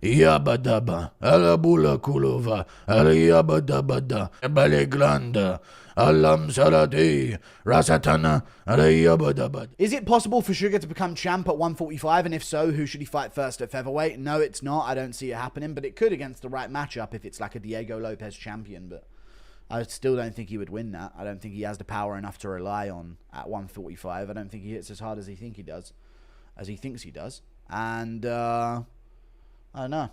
Yabadaba, Alabula Kulova, Aliyabadabada, Baleglanda, Alam Salati, Rasatana, Aliyabadabad. Is it possible for Suga to become champ at 145? And if so, who should he fight first at featherweight? No, it's not. I don't see it happening, but it could against the right matchup if it's like a Diego Lopez champion. But I still don't think he would win that. I don't think he has the power enough to rely on at 145. I don't think he hits as hard as he thinks he does. And I don't know.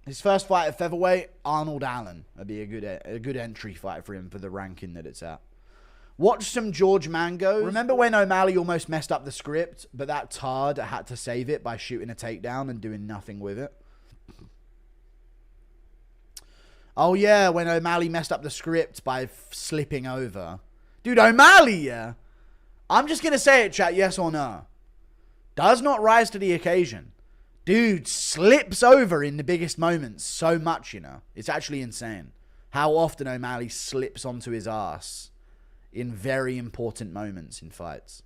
His first fight at featherweight, Arnold Allen. That'd be a good entry fight for him for the ranking that it's at. Watch some George Mango. Remember when O'Malley almost messed up the script, but that tard had to save it by shooting a takedown and doing nothing with it? Oh yeah, when O'Malley messed up the script by slipping over. Dude, O'Malley, yeah? I'm just going to say it, chat, yes or no. Does not rise to the occasion. Dude slips over in the biggest moments so much, you know. It's actually insane how often O'Malley slips onto his ass in very important moments in fights.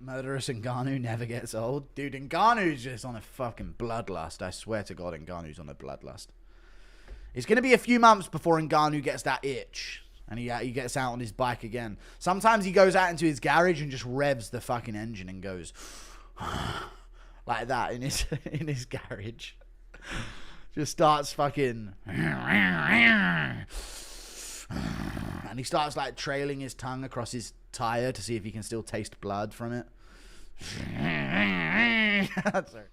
Murderous Ngannou never gets old. Dude, Ngannou's just on a fucking bloodlust. I swear to God, Ngannou's on a bloodlust. It's going to be a few months before Ngannou gets that itch and he gets out on his bike again. Sometimes he goes out into his garage and just revs the fucking engine and goes like that in his garage. Just starts fucking and he starts like trailing his tongue across his tire to see if he can still taste blood from it. Sorry.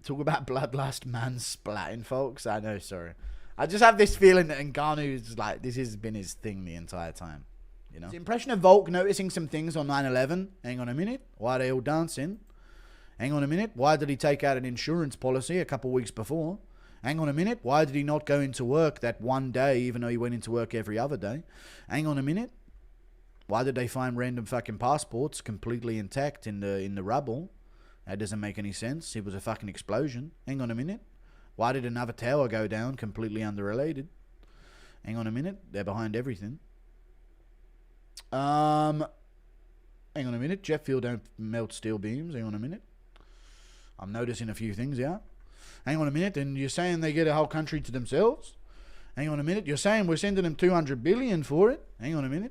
Talk about bloodlust, man splatting, folks. I know, sorry. I just have this feeling that Ngannou's like, this has been his thing the entire time. You know? The impression of Volk noticing some things on 9/11. Hang on a minute. Why are they all dancing? Hang on a minute. Why did he take out an insurance policy a couple of weeks before? Hang on a minute. Why did he not go into work that one day, even though he went into work every other day? Hang on a minute. Why did they find random fucking passports completely intact in the rubble? That doesn't make any sense. It was a fucking explosion. Hang on a minute. Why did another tower go down completely unrelated? Hang on a minute. They're behind everything. Hang on a minute. Jet fuel don't melt steel beams. Hang on a minute. I'm noticing a few things here. Hang on a minute. And you're saying they get a whole country to themselves? Hang on a minute. You're saying we're sending them 200 billion for it? Hang on a minute.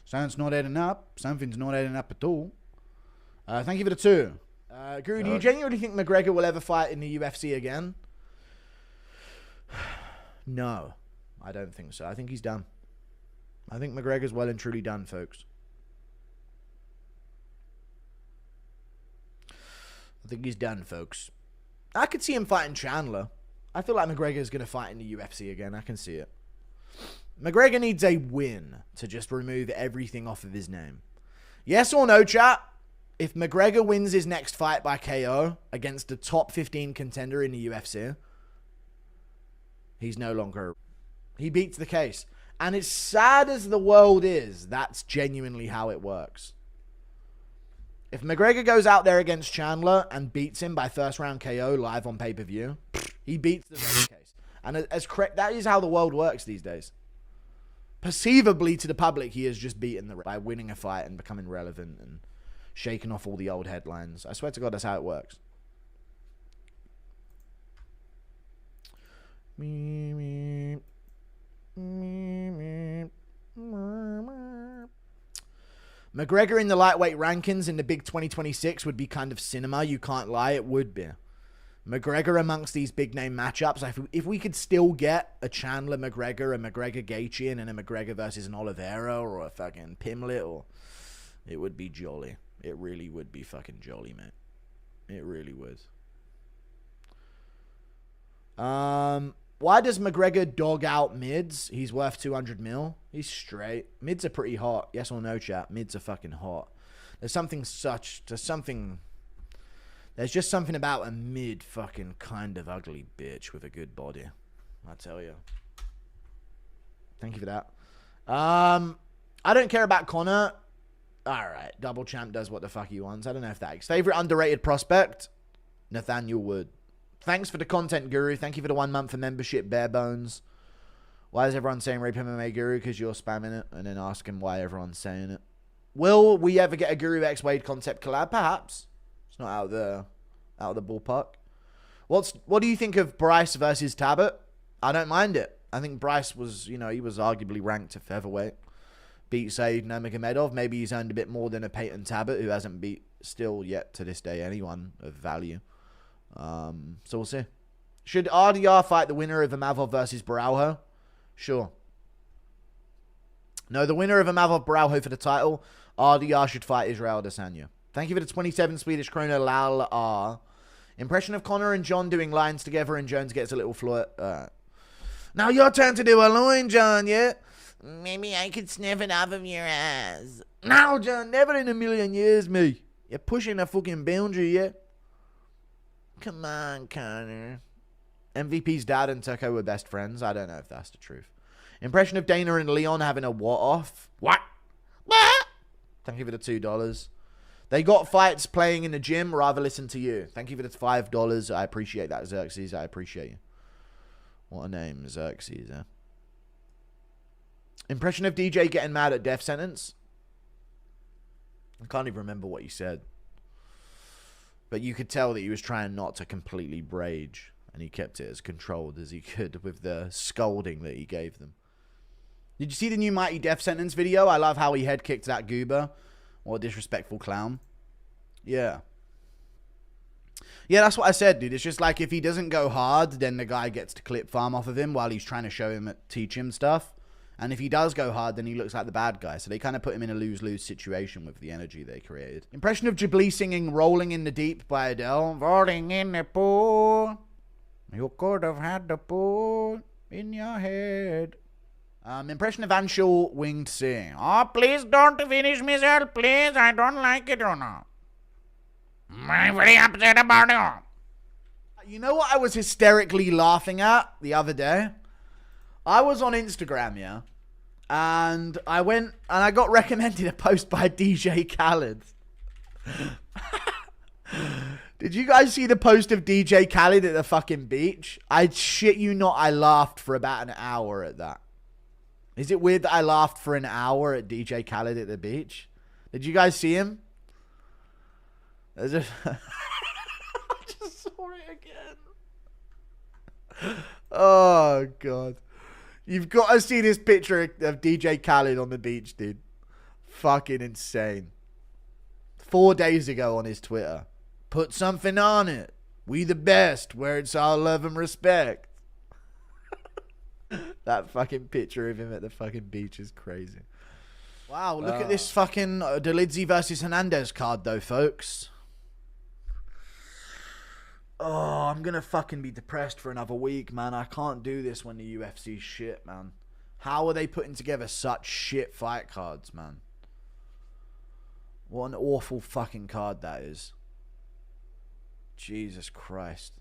Something's not adding up. Something's not adding up at all. Thank you for the 2. Guru, do you genuinely think McGregor will ever fight in the UFC again? No, I don't think so. I think he's done. I think McGregor's well and truly done, folks. I think he's done, folks. I could see him fighting Chandler. I feel like McGregor's going to fight in the UFC again. I can see it. McGregor needs a win to just remove everything off of his name. Yes or no, chat? If McGregor wins his next fight by KO against a top 15 contender in the UFC, he's no longer... He beats the case. And as sad as the world is, that's genuinely how it works. If McGregor goes out there against Chandler and beats him by first round KO live on pay-per-view, he beats the case. And that is how the world works these days. Perceivably to the public, he has just beaten by winning a fight and becoming relevant and shaking off all the old headlines. I swear to God, that's how it works. McGregor in the lightweight rankings in the big 2026 would be kind of cinema. You can't lie, it would be. McGregor amongst these big name matchups. If we could still get a Chandler McGregor, a McGregor Gaethje, and a McGregor versus an Oliveira or a fucking Pimlet, or it would be jolly. It really would be fucking jolly, mate. It really would. Why does McGregor dog out mids? He's worth 200 mil. He's straight. Mids are pretty hot. Yes or no, chat? Mids are fucking hot. There's just something about a mid fucking kind of ugly bitch with a good body. I tell you. Thank you for that. I don't care about Conor. Alright, double champ does what the fuck he wants. I don't know if that... Favorite underrated prospect? Nathaniel Wood. Thanks for the content, Guru. Thank you for the 1 month of membership, bare bones. Why is everyone saying Rape MMA Guru? Because you're spamming it, and then asking why everyone's saying it. Will we ever get a Guru X Wade concept collab? Perhaps. It's not out there. out of the ballpark. What do you think of Bryce versus Tabit? I don't mind it. I think Bryce was, he was arguably ranked at featherweight. Beat Said Nurmagomedov. Maybe he's earned a bit more than a Peyton Tabit, who hasn't beat still yet to this day anyone of value. So we'll see. Should RDR fight the winner of Imavov versus Baraujo? Sure. No, the winner of Imavov Baraujo for the title. RDR should fight Israel Adesanya. Thank you for the 27 Swedish krona, Lal R. Impression of Conor and John doing lines together, and Jones gets a little flirt. Now your turn to do a line, John, yeah? Maybe I could sniff it off of your ass. No, John, never in a million years, me. You're pushing a fucking boundary, yeah? Come on, Conor. MVP's dad and Turco were best friends. I don't know if that's the truth. Impression of Dana and Leon having a what off? What? Thank you for the $2. They got fights playing in the gym. Rather listen to you. Thank you for the $5. I appreciate that, Xerxes. I appreciate you. What a name, Xerxes, eh? Impression of DJ getting mad at death sentence? I can't even remember what he said. But you could tell that he was trying not to completely rage. And he kept it as controlled as he could with the scolding that he gave them. Did you see the new Mighty Death Sentence video? I love how he head kicked that goober. What a disrespectful clown. Yeah. Yeah, that's what I said, dude. It's just like if he doesn't go hard, then the guy gets to clip farm off of him while he's trying to show him, teach him stuff. And if he does go hard, then he looks like the bad guy. So they kind of put him in a lose-lose situation with the energy they created. Impression of Ghibli singing Rolling in the Deep by Adele. Rolling in the pool. You could have had the pool in your head. Impression of Anshul Winged Sing. Oh, please don't finish me, sir. Please, I don't like it or not. I'm very upset about it. You know what I was hysterically laughing at the other day? I was on Instagram, yeah, and I went and I got recommended a post by DJ Khaled. Did you guys see the post of DJ Khaled at the fucking beach? I shit you not, I laughed for about an hour at that. Is it weird that I laughed for an hour at DJ Khaled at the beach? Did you guys see him? I just saw it again. Oh, God. You've got to see this picture of DJ Khaled on the beach, dude. Fucking insane. 4 days ago on his Twitter. Put something on it. We the best, where it's all love and respect. That fucking picture of him at the fucking beach is crazy. Wow, look at this fucking Dolidze versus Hernandez card, though, folks. Oh, I'm gonna fucking be depressed for another week, man. I can't do this when the UFC's shit, man. How are they putting together such shit fight cards, man? What an awful fucking card that is. Jesus Christ.